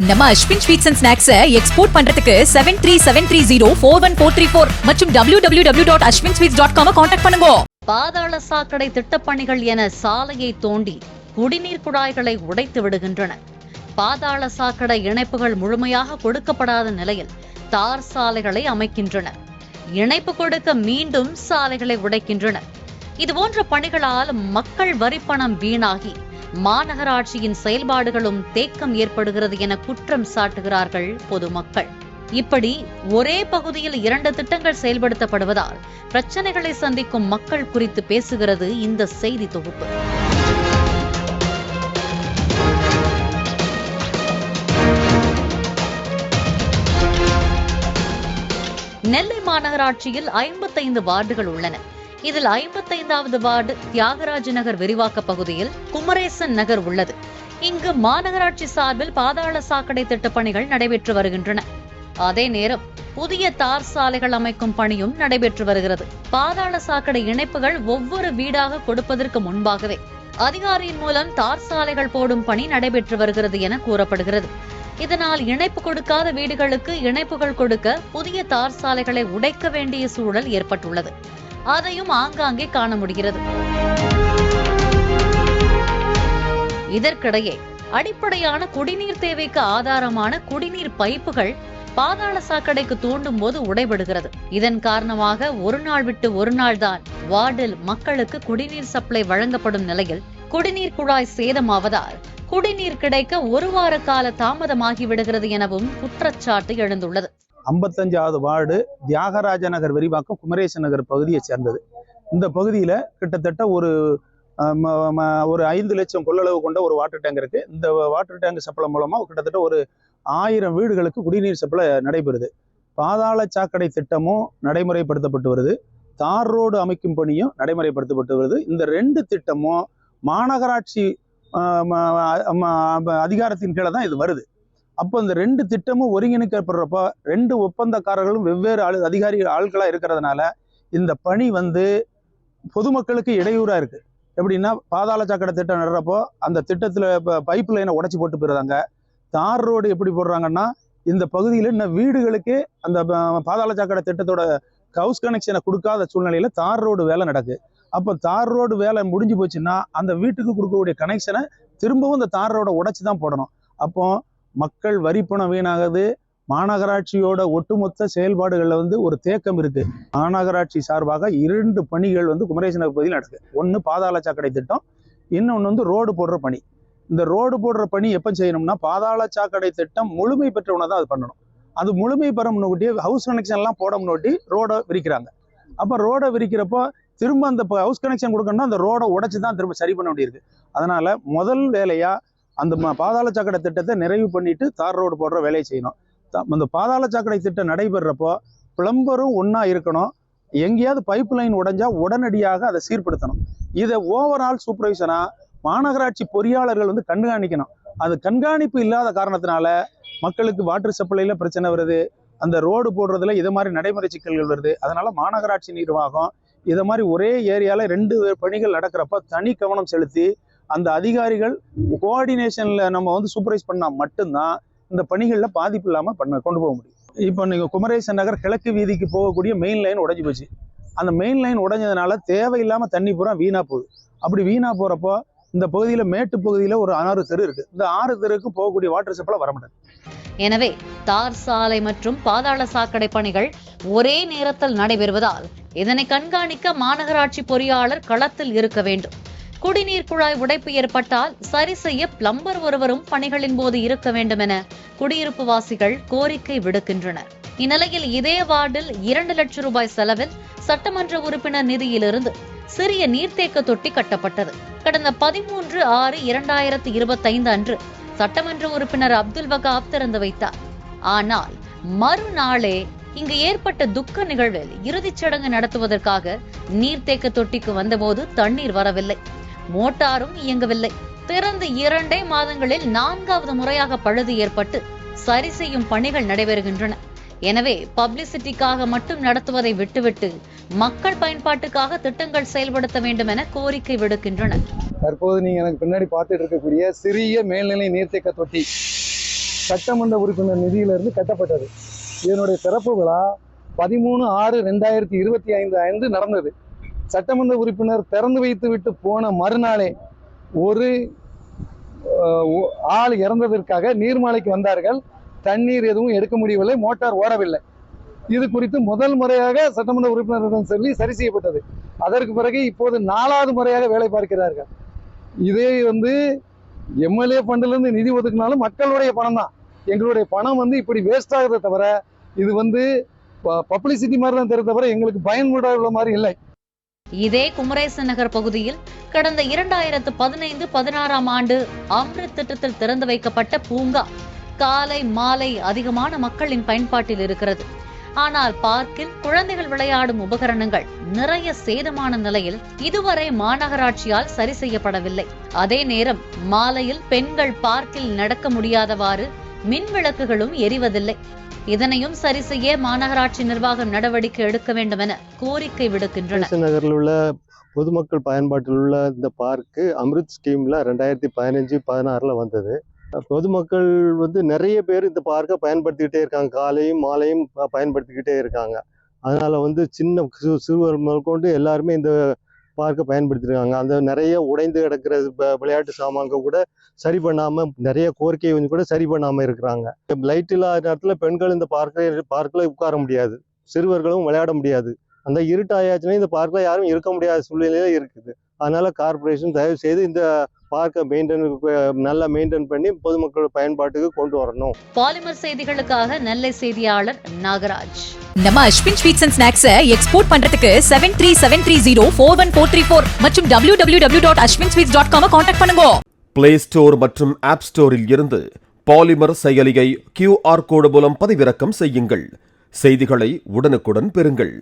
நம்ம Ashwin sweets and snacks export பண்றதுக்கு 7373041434 மற்றும் www.ashwinsweets.com கான்டாக்ட் பண்ணுங்க. பாதாள சாக்கடை திட்டப்பணிகள் என சாலையை தோண்டி குடிநீர் குழாய்களை உடைத்து விடுகின்றன. பாதாள சாக்கடை இணைப்புகள் முழுமையாக கொடுக்கப்படாத நிலையில் தார் சாலைகளை அமைக்கின்றனர். இணைப்பு கொடுக்க மீண்டும் சாலைகளை உடைக்கின்றனர். இதுபோன்ற பணிகளால் மக்கள் வரிப்பணம் வீணாகி மாநகராட்சியின் செயல்பாடுகளும் தேக்கம் ஏற்படுகிறது என குற்றம் சாட்டுகிறார்கள் பொதுமக்கள். இப்படி ஒரே பகுதியில் 2 திட்டங்கள் செயல்படுத்தப்படுவதால் பிரச்சனைகளை சந்திக்கும் மக்கள் குறித்து பேசுகிறது இந்த செய்தி தொகுப்பு. நெல்லை மாநகராட்சியில் 55 வார்டுகள் உள்ளன. இதில் 55வது வார்டு தியாகராஜ நகர் விரிவாக்க பகுதியில் குமரேசன் நகர் உள்ளது. இங்கு மாநகராட்சி சார்பில் பாதாள சாக்கடை திட்டப்பணிகள் நடைபெற்று வருகின்றன. அதே நேரம் புதிய தார் சாலைகள் அமைக்கும் பணியும் நடைபெற்று வருகிறது. பாதாள சாக்கடை இணைப்புகள் ஒவ்வொரு வீடாக கொடுப்பதற்கு முன்பாகவே அதிகாரியின் மூலம் தார் சாலைகள் போடும் பணி நடைபெற்று வருகிறது என கூறப்படுகிறது. இதனால் இணைப்பு கொடுக்காத வீடுகளுக்கு இணைப்புகள் கொடுக்க புதிய தார் சாலைகளை உடைக்க வேண்டிய சூழல் ஏற்பட்டுள்ளது. அதையும் ஆங்காங்கே காண முடிகிறது. இதற்கிடையே அடிப்படையான குடிநீர் தேவைக்கு ஆதாரமான குடிநீர் பைப்புகள் பாதாள சாக்கடைக்கு தூண்டும் போது உடைபடுகிறது. இதன் காரணமாக ஒரு நாள் விட்டு ஒரு நாள் தான் வார்டில் மக்களுக்கு குடிநீர் சப்ளை வழங்கப்படும் நிலையில் குடிநீர் குழாய் சேதமாவதால் குடிநீர் கிடைக்க 1 வார கால தாமதமாகி விடுகிறது எனவும் குற்றச்சாட்டு எழுந்துள்ளது. 55வது வார்டு தியாகராஜ நகர் விரிவாக்கம் குமரேசன் நகர் பகுதியை சேர்ந்தது. இந்த பகுதியில் கிட்டத்தட்ட ஒரு 5 லட்சம் கொள்ளளவு கொண்ட ஒரு வாட்டர் டேங்க் இருக்கு. இந்த வாட்டர் டேங்க் சப்ளை மூலமாக கிட்டத்தட்ட ஒரு 1000 வீடுகளுக்கு குடிநீர் சப்ளை நடைபெறுது. பாதாள சாக்கடை திட்டமும் நடைமுறைப்படுத்தப்பட்டு வருது. தார் ரோடு அமைக்கும் பணியும் நடைமுறைப்படுத்தப்பட்டு வருது. இந்த 2 திட்டமும் மாநகராட்சி அதிகாரத்தின் கீழே தான் இது வருது. அப்போ இந்த 2 திட்டமும் ஒருங்கிணைக்கப்படுறப்போ 2 ஒப்பந்தக்காரர்களும் வெவ்வேறு ஆட்களா இருக்கிறதுனால இந்த பணி பொதுமக்களுக்கு இடையூறா இருக்கு. எப்படின்னா பாதாள சாக்கடை திட்டம் நடுறப்போ அந்த திட்டத்துல பைப் லைனை உடைச்சி போட்டு போயிருந்தாங்க. தார் ரோடு எப்படி போடுறாங்கன்னா இந்த பகுதியில் இன்னும் வீடுகளுக்கு அந்த பாதாள சாக்கடை திட்டத்தோட ஹவுஸ் கனெக்ஷனை கொடுக்காத சூழ்நிலையில தார் ரோடு வேலை நடக்கு. அப்போ தார் ரோடு வேலை முடிஞ்சு போச்சுன்னா அந்த வீட்டுக்கு கொடுக்கக்கூடிய கனெக்ஷனை திரும்பவும் இந்த தார் ரோட உடைச்சு தான் போடணும். அப்போ மக்கள் வரிப்பணம் வீணாகுது. மாநகராட்சியோட ஒட்டுமொத்த செயல்பாடுகள்ல ஒரு தேக்கம் இருக்கு. மாநகராட்சி சார்பாக 2 பணிகள் குமரேசன் நகர் பகுதியில் நடக்குது. ஒன்று பாதாள சாக்கடை திட்டம், இன்னொன்று ரோடு போடுற பணி. இந்த ரோடு போடுற பணி எப்போ செய்யணும்னா பாதாள சாக்கடை திட்டம் முழுமை பெற்றவனை தான் அது பண்ணணும். அது முழுமை பெற முன்னோட்டியே ஹவுஸ் கனெக்ஷன் எல்லாம் போட முன்னோட்டி ரோடை விரிக்கிறாங்க. அப்போ ரோடை விரிக்கிறப்போ திரும்ப அந்த ஹவுஸ் கனெக்ஷன் கொடுக்கணும்னா அந்த ரோடை உடைச்சு தான் திரும்ப சரி பண்ண வேண்டியிருக்கு. அதனால முதல் வேலையா அந்த பாதாள சாக்கடை திட்டத்தை நிறைவு பண்ணிட்டு தார் ரோடு போடுற வேலையை செய்யணும். அந்த பாதாள சாக்கடை திட்டம் நடைபெறப்போ பிளம்பரும் ஒன்னா இருக்கணும். எங்கேயாவது பைப் லைன் உடைஞ்சா உடனடியாக அதை சீர்படுத்தணும். இதை ஓவரால் சூப்பர்வைசனா மாநகராட்சி பொறியாளர்கள் கண்காணிக்கணும். அது கண்காணிப்பு இல்லாத காரணத்தினால மக்களுக்கு வாட்டர் சப்ளைல பிரச்சனை வருது. அந்த ரோடு போடுறதுல இது மாதிரி நடைமுறை சிக்கல்கள் வருது. அதனால மாநகராட்சி நிர்வாகம் இதை மாதிரி ஒரே ஏரியால 2 பணிகள் நடக்கிறப்ப தனி கவனம் செலுத்தி அந்த அதிகாரிகள் கோஆர்டினேஷன்ல நம்ம சூப்பர்வைஸ் பண்ணா மட்டும்தான் இந்த பணிகள்ல பாதிப்பு இல்லாம கொண்டு போக முடியும். இப்போ நீங்க குமரேசன் நகர் கிழக்கு வீதிக்கு போகக்கூடிய மெயின் லைன் உடைஞ்சு போச்சு. அந்த மெயின் லைன் உடைஞ்சதுனால தேவையில்லாம தண்ணி பூரா வீணா போகுது. அப்படி வீணா போறப்போ இந்த பகுதியில மேட்டு பகுதியில ஒரு 6 தெரு இருக்கு. இந்த 6 தெருக்கு போகக்கூடிய வாட்டர் சப்ளை வர மாட்டேங்குது. எனவே தார் சாலை மற்றும் பாதாள சாக்கடை பணிகள் ஒரே நேரத்தில் நடைபெறுவதால் இதனை கண்காணிக்க மாநகராட்சி பொறியாளர் களத்தில் இருக்க வேண்டும். குடிநீர் குழாய் உடைப்பு ஏற்பட்டால் சரி செய்ய பிளம்பர் ஒருவரும் பணிகளின் போது இருக்க வேண்டும் என குடியிருப்பு வாசிகள் கோரிக்கை விடுக்கின்றனர். இந்நிலையில் இதே வார்டில் 2 லட்சம் ரூபாய் செலவில் சட்டமன்ற உறுப்பினர் நிதியிலிருந்து சிறிய நீர்த்தேக்க தொட்டி கட்டப்பட்டது. கடந்த 13/6/2025 அன்று சட்டமன்ற உறுப்பினர் அப்துல் வகாப் திறந்து வைத்தார். ஆனால் மறுநாளே இங்கு ஏற்பட்ட துக்க நிகழ்வில் இறுதிச் சடங்கு நடத்துவதற்காக நீர்த்தேக்க தொட்டிக்கு வந்தபோது தண்ணீர் வரவில்லை, மோட்டாரும் இயங்கவில்லை. திறந்து 2 மாதங்களில் 4வது முறையாக பழுது ஏற்பட்டு சரி செய்யும் பணிகள் நடைபெறுகின்றன. எனவே பப்ளிசிட்டிக்காக மட்டும் நடத்துவதை விட்டுவிட்டு மக்கள் பயன்பாட்டுக்காக திட்டங்கள் செயல்படுத்த வேண்டும் என கோரிக்கை விடுக்கின்றனர். தற்போது நீங்க எனக்கு பின்னாடி பார்த்துட்டு இருக்கக்கூடிய சிறிய மேல்நிலை நீர்த்தேக்க தொட்டி சட்டமன்ற உறுப்பினர் நிதியிலிருந்து கட்டப்பட்டது. இதனுடைய திறப்பு விழா 13/6/2025 அன்று நடந்தது. சட்டமன்ற உறுப்பினர் திறந்து வைத்து விட்டு போன மறுநாளே ஒரு ஆள் இறந்ததற்காக நீர்மாலைக்கு வந்தார்கள். தண்ணீர் எதுவும் எடுக்க முடியவில்லை, மோட்டார் ஓடவில்லை. இது குறித்து முதல் முறையாக சட்டமன்ற உறுப்பினரிடம் சொல்லி சரி செய்யப்பட்டது. அதற்கு பிறகு இப்போது 4வது முறையாக வேலை பார்க்கிறார்கள். இதே எம்எல்ஏ ஃபண்டிலிருந்து நிதி ஒதுக்கினாலும் மக்களுடைய பணம் தான். எங்களுடைய பணம் இப்படி வேஸ்ட் ஆகுறதை தவிர இது பப்ளிசிட்டி மாதிரி தான் தெரியும் தவிர எங்களுக்கு பயனுள்ள மாதிரி இல்லை. இதே குமரேசன் நகர் பகுதியில் கடந்த 2015-16 ஆண்டு அம்ரித் திட்டத்தில் திறந்து வைக்கப்பட்ட பூங்கா காலை மாலை அதிகமான மக்களின் பயன்பாட்டில் இருக்கிறது. ஆனால் பார்க்கில் குழந்தைகள் விளையாடும் உபகரணங்கள் நிறைய சேதமான நிலையில் இதுவரை மாநகராட்சியால் சரி செய்யப்படவில்லை. அதே நேரம் மாலையில் பெண்கள் பார்க்கில் நடக்க முடியாதவாறு மின் விளக்குகளும் எரிவதில்லை. இதனையும் சரி செய்ய மாநகராட்சி நிர்வாகம் நடவடிக்கை எடுக்க வேண்டும் என கோரிக்கை விடுக்கின்றனர். நகரில் உள்ள பொதுமக்கள் பயன்பாட்டில் உள்ள இந்த பார்க்கு அம்ரித் ஸ்கீம்ல 2015-16 வந்தது. பொதுமக்கள் நிறைய பேர் இந்த பார்க்கை பயன்படுத்திக்கிட்டே இருக்காங்க. காலையும் மாலையும் பயன்படுத்திக்கிட்டே இருக்காங்க. அதனால சின்ன சிறுவர் முதற்கொண்டு எல்லாருமே இந்த பார்க்கை பயன்படுத்திருக்காங்க. அந்த நிறைய உடைந்து கிடக்கிற விளையாட்டு சாமான்கள் கூட சரி பண்ணாம, நிறைய கோரிக்கை கூட சரி பண்ணாம இருக்கிறாங்க. லைட் இல்லாத நேரத்துல பெண்கள் இந்த பார்க்ல உட்கார முடியாது, சிறுவர்களும் விளையாட முடியாது. அந்த இருட்டாயாச்சுன்னா இந்த பார்க்ல யாரும் இருக்க முடியாத சூழ்நிலையில இருக்குது. அதனால கார்பரேஷன் தயவு செய்து இந்த பார்க்க நல்லா மெயின்டைன் பண்ணி பொதுமக்கள் பயன்பாட்டுக்கு கொண்டு வரணும். பாலிமர் செய்திகளுக்காக நெல்லை செய்தியாளர் நாகராஜ். நம்ம Ashwin sweets and snacks export பண்றதுக்கு 7373041434 மற்றும் www.ashwinsweets.com கான்டாக்ட் பண்ணுங்க. பிளே ஸ்டோர் மற்றும் ஆப் ஸ்டோரில் இருந்து பாலிமர் செயலியை QR கோடு மூலம் பதிவிறக்கம் செய்யுங்கள். செய்திகளை உடனுக்குடன் பெறுங்கள்.